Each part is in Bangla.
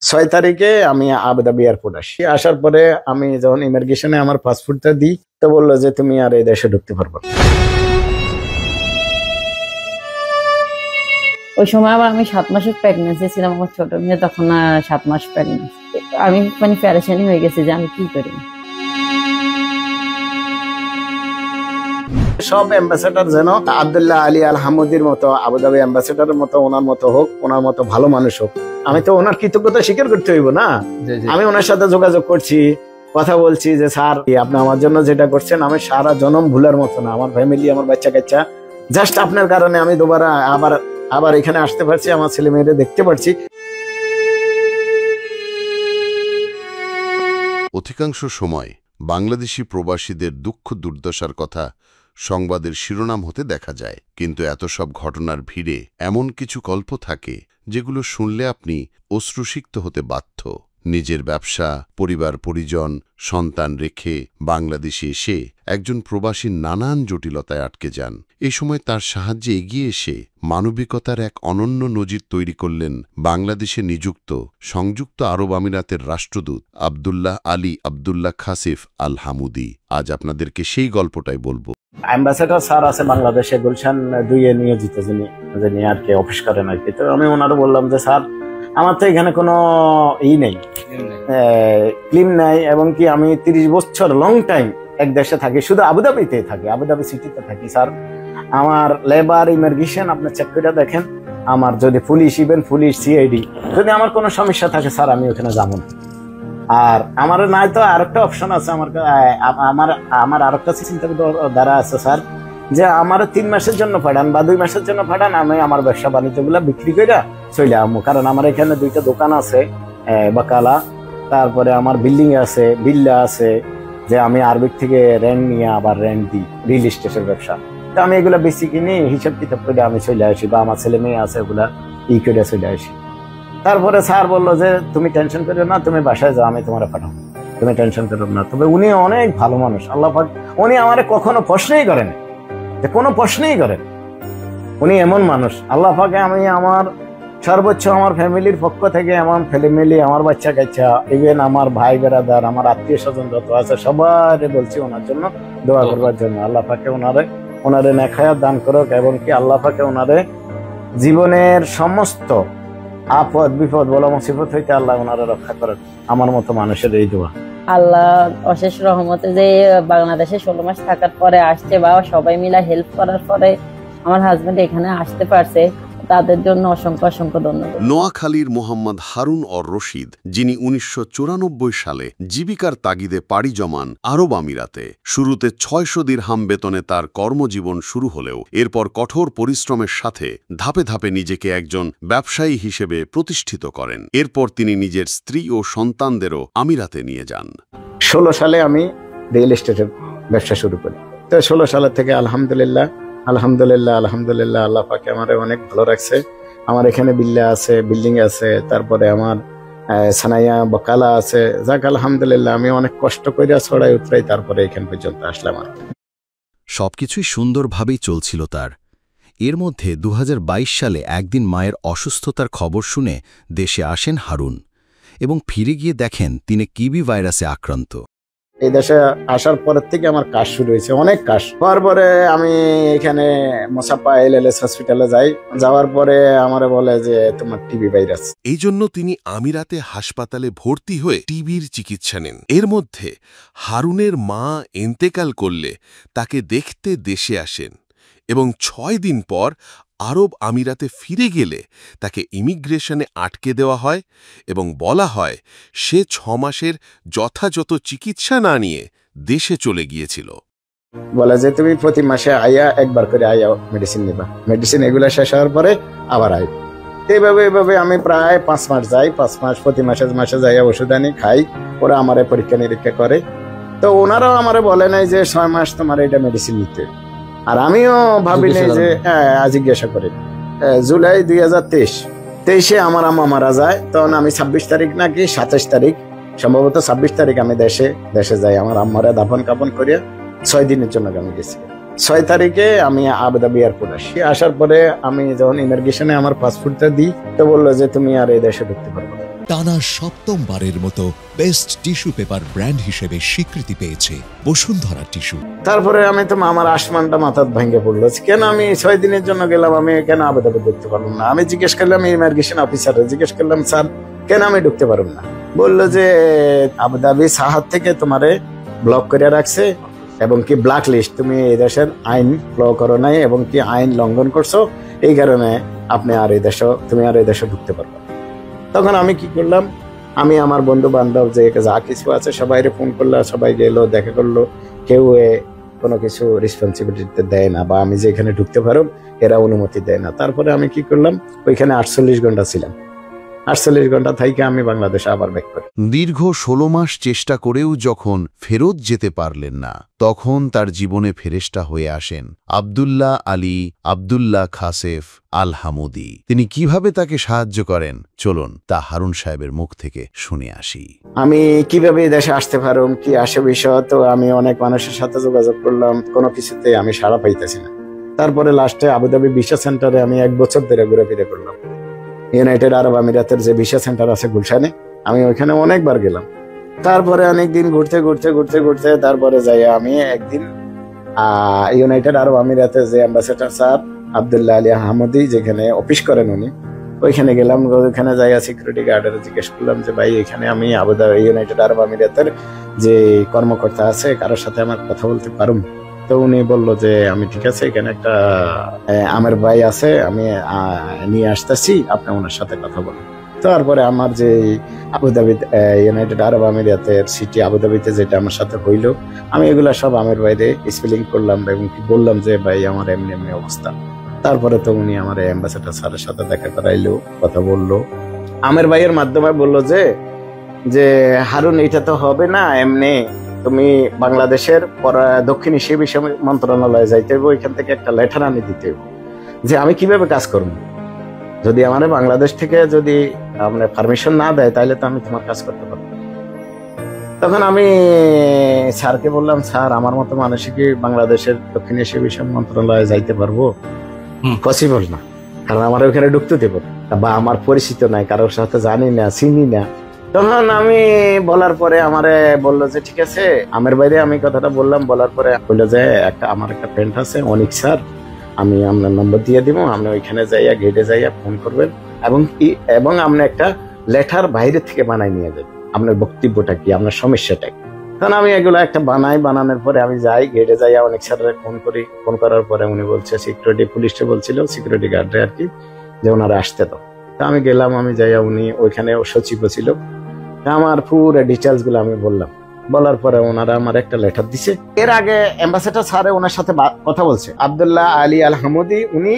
6 তারিখে আমি আবুধাবি এয়ারপোর্ট আসি। আসার পরে আমি যখন ইমিগ্রেশনে আমার পাসপোর্টটা দিই, তো বললো যে তুমি আর এই দেশে ঢুকতে পারবে না। ওই সময় আবার আমি 7 মাসের প্রেগনেন্সি ছিলাম, আমার ছোট মেয়ে তখন 7 মাস প্রেগনেন্সি। আমি প্যারেশানি হয়ে গেছি যে আমি কি করি। সব অ্যাম্বাসেডার যেন আব্দুল্লাহ আলী আল হামুদির মতো, আবুধাবি অ্যাম্বাসেডারের মতো, ওনার মতো হোক, ওনার মতো ভালো মানুষ হোক। আমি তো ওনার কৃতজ্ঞতা স্বীকার করতে হইব না। আমি ওনার সাথে যোগাযোগ করছি, কথা বলছি যে স্যার আপনি আমার জন্য যেটা করছেন আমি সারা জনম ভুলার মতো না। আমার ফ্যামিলি, আমার বাচ্চা কাচ্চা, জাস্ট আপনার কারণে আমি দুবারা আবার এখানে আসতে পারছি, আমার ছেলে মেয়েদের দেখতে পারছি। অধিকাংশ সময় বাংলাদেশি প্রবাসীদের দুঃখ দুর্দশার কথা সংবাদের শিরোনাম হতে দেখা যায়, কিন্তু এত সব ঘটনার ভিড়ে এমন কিছু গল্প থাকে যেগুলো শুনলে আপনি অশ্রুসিক্ত হতে বাধ্য। নিজের ব্যবসা, পরিবার পরিজন, সন্তান রেখে বাংলাদেশে এসে একজন প্রবাসী নানান জটিলতায় আটকে যান। এই সময় তার সাহায্যে এগিয়ে এসে মানবিকতার এক অনন্য নজির তৈরি করলেন বাংলাদেশে নিযুক্ত সংযুক্ত আরব আমিরাতের রাষ্ট্রদূত আব্দুল্লাহ আলী আব্দুল্লাহ খাসিফ আল হামুদি। আজ আপনাদেরকে সেই গল্পটাই বলবো। অ্যাম্বাসেডার স্যার আছে বাংলাদেশে, গুলশান 2-এ নিয়োজিত, যিনি আর কি অফিস করেন আর কি। তো আমি ওনারও বললাম যে স্যার আমার তো এখানে কোনো নেই, ক্লিম নাই, এবং কি আমি 30 বছর লং টাইম এক দেশে থাকি, শুধু আবুধাবিতে থাকি, আবুধাবি সিটিতে থাকি। স্যার আমার লেবার ইমিগ্রেশন আপনি চেক করে দেখেন, আমার যদি পুলিশ, ইভেন পুলিশ, সিআইডি, যদি আমার কোনো সমস্যা থাকে স্যার আমি ওখানে যাবো না। আর আমার নাই তো আরেকটা অপশন আছে, আমার আরেকটা চিন্তা দ্বারা আছে স্যার, যে আমার 3 মাসের জন্য পাঠান বা 2 মাসের জন্য পাঠান, আমি আমার ব্যবসা বাণিজ্য গুলা বিক্রি করে চলে আমো। কারণ আমার এখানে 2টা দোকান আছে, বাকালা, তারপরে আমার বিল্ডিং আছে, বিল্লা আছে, যে আমি আরবিক থেকে রেন্ট নিয়ে আবার রেন্ট দিই, রিয়েল এস্টেটের ব্যবসা। তো আমি এগুলা বেশি কিনে হিসাব কিতাব করে আমি চলে আসি, বা আমার ছেলে মেয়ে আছে ওগুলা করে চলে আসি। তারপরে স্যার বললো যে তুমি টেনশন করো না, তুমি বাসায় যাও, আমি তোমার পাঠাবো, তুমি টেনশন করো না। তবে উনি অনেক ভালো মানুষ, আল্লাহ পাক, উনি আমার কখনো প্রশ্নই করেন, কোনো প্রশ্নই করেন। উনি এমন মানুষ, আল্লাহ পাকে আমি আমার সর্বোচ্চ আমার ফ্যামিলির পক্ষ থেকে, আমার ফ্যামিলি, আমার বাচ্চা কাচ্চা, ইভেন আমার ভাই বেরাদার, আমার আত্মীয় স্বজন যত আছে সবাই বলছি ওনার জন্য দোয়া করবার জন্য। আল্লাহ পাকে ওনারে নেক হায়াত দান করুক, এবং কি আল্লাহ পাকে ওনারে জীবনের সমস্ত আপদ বিপদ বলা মুসিবত হইতে আল্লাহ ওনারে রক্ষা করুক। আমার মতো মানুষের এই দোয়া। আল্লাহ অশেষ রহমতে যে বাংলাদেশে 16 মাস থাকার পরে আসছে, বা সবাই মিলে হেল্প করার পরে আমার হাজবেন্ড এখানে আসতে পারছে, তাদের জন্য অসংখ্য অসংখ্য ধন্যবাদ। নোয়াখালীর মোহাম্মদ হারুন অর রশিদ, যিনি 1994 সালে জীবিকার তাগিদে পাড়ি জমান আরব আমিরাতে। শুরুতে 600 দিরহাম বেতনে তার কর্মজীবন শুরু হলেও এরপর কঠোর পরিশ্রমের সাথে ধাপে ধাপে নিজেকে একজন ব্যবসায়ী হিসেবে প্রতিষ্ঠিত করেন। এরপর তিনি নিজের স্ত্রী ও সন্তানদেরও আমিরাতে নিয়ে যান। 16 সালে আমি রিয়েল এস্টেটের ব্যবসা শুরু করি। তো 16 সালের থেকে আলহামদুলিল্লাহ আল্লাহ পাকে আমারে অনেক ভালো রাখছে। আমার এখানে বিল্লা আছে, বিল্ডিং আছে, তারপরে আমার সানাইয়া বকালা আছে। যাক আলহামদুলিল্লাহ, আমি অনেক কষ্ট করে ছড়াই উতরাই তারপরে এখান পর্যন্ত আসলাম। সবকিছুই সুন্দরভাবেই চলছিল তার। এর মধ্যে 2022 সালে একদিন মায়ের অসুস্থতার খবর শুনে দেশে আসেন হারুন, এবং ফিরে গিয়ে দেখেন তিনি কিবি ভাইরাসে আক্রান্ত। এই দেশে আসার পরের থেকে আমার কাজ শুরু হয়েছে, অনেক কাজ। পরে আমি এখানে মোসাফা এলএলএস হসপিটালে যাওয়ার পরে আমারে বলে যে তোমার টিবি ভাইরাস। এই জন্য তিনি আমিরাতে হাসপাতালে ভর্তি হয়ে টিবির চিকিৎসা নেন। এর মধ্যে হারুনের মা ইন্তেকাল করলে তাকে দেখতে দেশে আসেন, এবং 6 দিন পর আরব আমিরাতে ফিরে গেলে তাকে ইমিগ্রেশনে আটকে দেওয়া হয় এবং বলা হয় সে 6 মাসের যথাযথ চিকিৎসা না নিয়ে দেশে চলে গিয়েছিল। বলে যে তুমি প্রতি মাসে আইয়া একবার করে আইয়া মেডিসিন নিবা, মেডিসিন এগুলা শেষ হওয়ার পরে আবার আই। এইভাবে আমি প্রায় 5 মাস যাই, 5 মাস প্রতি মাসে যাইয়া ওষুধ আনি, খাই। ওরা আমারে পরীক্ষা নিরীক্ষা করে। তো ওনারাও আমারে বলে নাই যে 6 মাস তোমার এটা মেডিসিন নিতে। আর আমিও ভাবি নাই যে জিজ্ঞাসা করি। জুলাই 2023 আমার আম্মা মারা যায়। তখন আমি 26 তারিখ নাকি 27 তারিখ, সম্ভবত 26 তারিখ আমি দেশে যাই। আমার আম্মারে দাফন কাপন করিয়া 6 দিনের জন্য আমি গেছি। 6 তারিখে আমি আবুধাবি এয়ারপোর্ট আসি। আসার পরে আমি যখন ইমিগ্রেশনে আমার পাসপোর্টটা দিই, তো বললো যে তুমি আর এই দেশে ঢুকতে পারবে না। টানা ৭ম বারের মতো বেস্ট টিস্যু পেপার ব্র্যান্ড হিসেবে স্বীকৃতি পেয়েছে বসুন্ধরা টিস্যু। তারপরে আমি তো আমার আসমানটা মাথার ভেঙে পড়লো, কেন আমি 6 দিনের জন্য গেলাম, আমি কেন আবেদন ঢুকতে পারলাম না। আমি জিজ্ঞেস করলাম ইমিগ্রেশন অফিসারে, জিজ্ঞেস করলাম স্যার কেন আমি ঢুকতে পারলাম না। বললো যে আবুধাবি সাহাদ থেকে তোমারে ব্লক করে রাখছে এবং কি ব্ল্যাক লিস্ট, তুমি এই দেশের আইন ফলো করো নাই এবং কি আইন লঙ্ঘন করছো, এই কারণে আপনি আর এই দেশে তুমি আর এই দেশে ঢুকতে পারবে। তখন আমি কি করলাম, আমি আমার বন্ধু বান্ধব যে যা কিছু আছে সবাই ফোন করলো, সবাই গেলো, দেখা করলো, কেউ কোনো কিছু রেসপন্সিবিলিটি দেয় না, বা আমি যে এখানে ঢুকতে পারো এরা অনুমতি দেয় না। তারপরে আমি কি করলাম, ওইখানে 48 ঘন্টা ছিলাম। 48 ঘন্টা থেকে আমি বাংলাদেশে আবার ব্যাক করি। দীর্ঘ 16 মাস চেষ্টা করেও যখন ফেরত যেতে পারলেন না, তখন তার জীবনে ফেরেশতা হয়ে আসেন আব্দুল্লাহ আলী আব্দুল্লাহ খাসেফ আল হামুদি। তিনি কিভাবে তাকে সাহায্য করেন, চলুন তা হারুন সাহেবের মুখ থেকে শুনে আসি। আমি কিভাবে দেশে আসতে পারুম, কি আসে বিষয়, তো আমি অনেক মানুষের সাথে যোগাযোগ করলাম, কোনো কিছুতে আমি সাড়া পাইতেছি না। তারপরে লাস্টে আবুধাবি ভিসা সেন্টারে আমি 1 বছর ধরে ঘুরে ফিরে করলাম। ইউনাইটেড আরব আমিরাতের যে ভিসা সেন্টার আছে গুলশানে, আমি ওইখানে অনেকবার গেলাম। তারপরে অনেকদিন ঘুরতে ঘুরতে ঘুরতে ঘুরতে তারপরে যাই আমি একদিন ইউনাইটেড আরব আমিরাতের যে অ্যাম্বাসেডর স্যার আব্দুল্লাহ আলী আহমদি যেখানে অফিস করেন উনি, ওইখানে গেলাম। ওইখানে যাই সিকিউরিটি গার্ডের জিজ্ঞেস করলাম যে ভাই এখানে আমি আবুধাবি ইউনাইটেড আরব আমিরাতের যে কর্মকর্তা আছে কারোর সাথে আমার কথা বলতে পারুম? তো উনি বললো যে আমি ঠিক আছে, এখানে একটা আমার ভাই আছে, আমি নিয়ে আসতেছি, আপনি ওনার সাথে কথা বলুন। তারপরে আমার যে আবুধাবি ইউনাইটেড আরব আমিরাতের সিটি আবুধাবিতে যেটা আমার সাথে হইলো, আমি এগুলা সব আমার বাইরে স্পেলিং করলাম এবং বললাম যে ভাই আমার এমনি এমনি অবস্থা। তারপরে তো উনি আমার অ্যাম্বাসেডর স্যারের সাথে দেখা করাইলো, কথা বললো। আমার ভাইয়ের মাধ্যমে বললো যে হারুন এটা তো হবে না এমনি, তুমি বাংলাদেশের দক্ষিণ এশিয়া বিষয় মন্ত্রণালয়ে যাইতে হবে, ওইখান থেকে একটা লেটার আনি দিতে হবে যে আমি কিভাবে কাজ করবো। যদি আমার বাংলাদেশ থেকে যদি আপনার পারমিশন না দেয় তাহলে তো আমি তোমার কাজ করতে পারবো। তখন আমি স্যারকে বললাম, স্যার আমার মতো মানুষই কি বাংলাদেশের দক্ষিণ এশিয়া বিষয় মন্ত্রণালয়ে যাইতে পারবো? পসিবল না, কারণ আমার ওখানে ঢুকতে দেবো বা আমার পরিচিত নাই, কারোর সাথে জানি না, চিনি না। তখন আমি বলার পরে আমারে বললো যে ঠিক আছে, আমার বাইরে আমি কথাটা বললাম, বলার পরে বললো যে আমার একটা ফ্রেন্ড আছে অনিক স্যার, আমি আপনার নম্বর দিয়ে দিব, আপনি ওইখানে যাইয়া গেটে যাইয়া ফোন করবেন এবং আপনি একটা লেটার বাইরে থেকে বানাই নিয়ে যাবেন, আপনার বক্তব্যটা কি, আপনার সমস্যাটা কি। তখন আমি এগুলো একটা বানানোর পরে আমি যাই গেটে যাইয়া অনেক স্যারের ফোন করি। ফোন করার পরে উনি বলছে সিকিউরিটি পুলিশে বলছিল সিকিউরিটি গার্ডে আর কি, যে ওনারা আসতে তো। তা আমি গেলাম, আমি যাইয়া উনি ওইখানে সচিব ছিল, আমার পুরো ডিটেলস গুলো আমি বললাম। বলার পরে ওনারা আমার একটা লেটার দিছে। এর আগে অ্যাম্বাসেডর স্যারে ওনার সাথে কথা বলছে আব্দুল্লাহ আলী আল হামুদি, উনি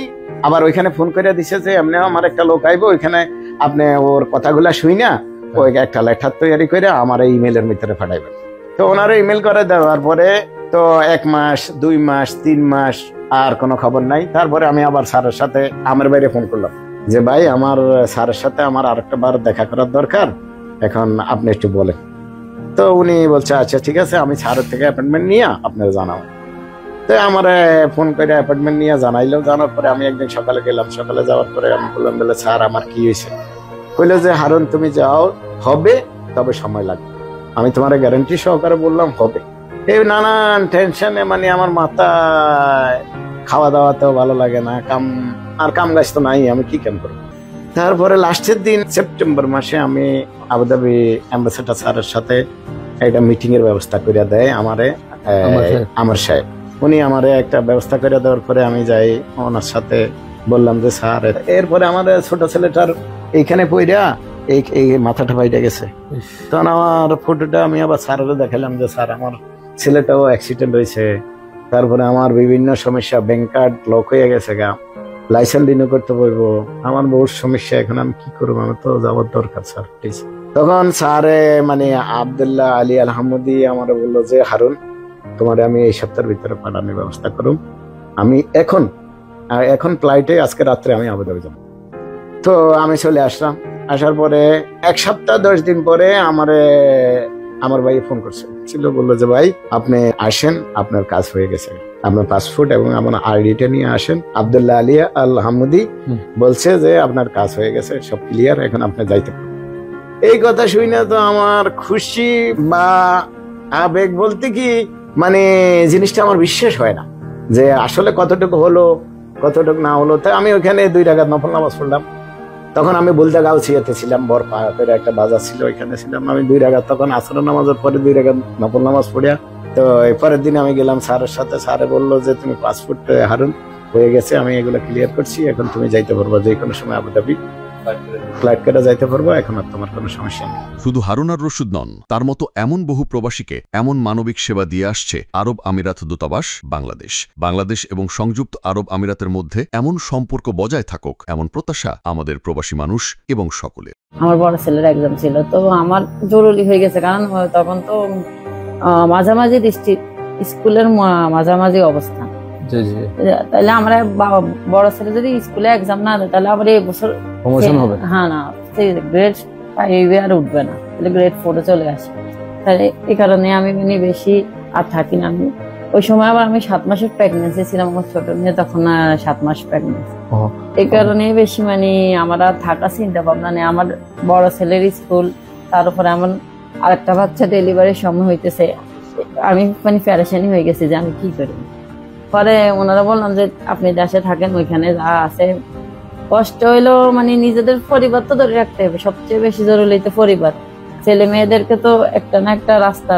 আবার ওইখানে ফোন করে দিছে যে এমনি আমার একটা লোক আইবো, ওইখানে আপনি ওর কথাগুলা শুই না ওই একটা লেটার তৈরি করে আমার এই ইমেলের ভিতরে পাঠাইবেন। তো ওনারা ইমেল করে দেওয়ার পরে তো 1 মাস 2 মাস 3 মাস আর কোনো খবর নাই। তারপরে আমি আবার স্যারের সাথে আমার বাইরে ফোন করলাম যে ভাই আমার স্যারের সাথে আমার আরেকটা বার দেখা করার দরকার, এখন আপনি একটু বলেন। তো উনি বলছে আচ্ছা ঠিক আছে, আমি স্যারের থেকে অ্যাপয়েন্টমেন্ট নিয়ে আপনার জানাবো। তো আমার ফোন করে অ্যাপয়েন্টমেন্ট নিয়ে জানাইলো। জানার পরে আমি একদিন সকালে গেলাম, সকালে যাওয়ার পরে আমি বললাম বলে স্যার আমার কি হয়েছে? কইলো যে হারুন তুমি যাও, হবে, তবে সময় লাগবে। আমি তোমার গ্যারান্টি সহকারে বললাম হবে। এই নানান টেনশনে মানে আমার মাথায় খাওয়া দাওয়াতেও ভালো লাগে না, কাম কাজ তো নাই, আমি কি কাম করবো। তারপরে লাস্টের দিন সেপ্টেম্বর মাসে আমি আবুধাবি অ্যাম্বাসেডর স্যারের সাথে একটা মিটিং এর ব্যবস্থা করে দেয় আমার সাহেব। উনি আমারে একটা ব্যবস্থা করে দেওয়ার পরে আমি যাই ওনার সাথে বললাম যে স্যার, এরপরে আমার ছোট ছেলেটার এইখানে পইরা এই মাথাটা বাইরে গেছে। তখন আমার ফটোটা আমি আবার স্যারের দেখালাম যে স্যার আমার ছেলেটাও অ্যাক্সিডেন্ট হয়েছে, তারপরে আমার বিভিন্ন সমস্যা, ব্যাংক কার্ড লক হয়ে গেছে, লাইসেন্স রিনিউ করতে পারবো, আমার বহুত সমস্যা, এখন আমি কি করবো, আমার তো যাওয়ার দরকার স্যার প্লিজ। তখন স্যারে মানে আব্দুল্লাহ আলী আল হামুদি আমার বললো যে হারুন তোমার আমি এই সপ্তাহের ভিতরে পাঠানোর ব্যবস্থা করুন, আমি এখন ফ্লাইটে আজকে রাত্রে আমি আবুধাবি যাবো। তো আমি চলে আসলাম। আসার পরে 1 সপ্তাহ 10 দিন পরে আমার ভাই ফোন করছে, বললো যে ভাই আপনি আসেন, আপনার কাজ হয়ে গেছে, আপনার পাসপোর্ট এবং আমার আইডিটা নিয়ে আসেন। আব্দুল্লাহ আলী আল হামুদি বলছে যে আপনার কাজ হয়ে গেছে, সব ক্লিয়ার, এখন আপনি যাইতে পারেন। এই কথা শুনে তো আমার খুশি বা আবেগ বলতে কি মানে জিনিসটা আমার বিশ্বাস হয় না যে আসলে কতটুকু হলো কতটুকু না হলো। তাই আমি ওইখানে 2 রাকাত নফল নামাজ পড়লাম। তখন আমি বুলদা গাউছিয়াতে ছিলাম, বরপাড়াতে একটা বাজার ছিল, ওইখানে ছিলাম আমি 2 রাকাত। তখন আসর নামাজের পরে 2 রাকাত নফল নামাজ পড়িয়া তো এই পরের দিন আমি গেলাম স্যারের সাথে। স্যারে বললো যে তুমি পাসপোর্ট হারুন হয়ে গেছে, আমি এগুলো ক্লিয়ার করছি, এখন তুমি যাইতে পারবো যে কোনো সময় আবুধাবি ফ্লাইট করে যাইতে পারবো, এখন আর তোমার কোনো সমস্যা নেই। শুধু হারুন আর রশিদ নন, তার মতো এমন বহু প্রবাসীকে এমন মানবিক সেবা দিয়ে আসছে আরব আমিরাত দূতাবাস বাংলাদেশ। বাংলাদেশ এবং সংযুক্ত আরব আমিরাতের মধ্যে এমন সম্পর্ক বজায় থাকুক, এমন প্রত্যাশা আমাদের প্রবাসী মানুষ এবং সকলের। আমার বড় ছেলের এক্সাম ছিল, তো আমার জরুরি হয়ে গেছে, কারণ তখন তো মাঝামাঝি স্কুলের মাঝামাঝি অবস্থা। তাহলে আমরা বড় ছেলে যদি স্কুলে এক্সাম না দেয় তাহলে আবার এই বছর প্রমোশন হবে, হ্যাঁ না গ্রেড 5 আর উঠবে না, তাহলে গ্রেড 4 চলে আসে। তাহলে এই কারণে আমি বেশি আর থাকি না। আমি ওই সময় আবার আমি 7 মাসের প্রেগনেন্সি ছিলাম, আমার ছোট মেয়ে তখন 7 মাস প্রেগনেন্সি। এই কারণে বেশি আমার আর থাকা চিন্তা ভাবনা নেই। আমার বড় ছেলের স্কুল, তার উপরে আমার আরেকটা বাচ্চা ডেলিভারির সময় হইতেছে, আমি প্যারেশানি হয়ে গেছি যে আমি কি করি। পরে ওনারা বললাম যে আপনি দেশে থাকেন, ওইখানে যা আছে কষ্ট হইলো নিজেদের পরিবার তো ধরে রাখতে হবে, সবচেয়ে বেশি জরুরি তো পরিবার। ছেলে মেয়েদেরকে তো একটা না একটা রাস্তা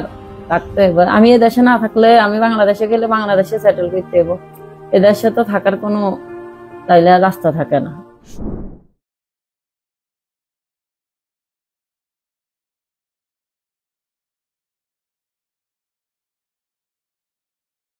রাখতে হবে। আমি এ দেশে না থাকলে, আমি বাংলাদেশে গেলে বাংলাদেশে সেটেল করতে হবে, এদেশে তো থাকার কোনো তাইলে রাস্তা থাকে না।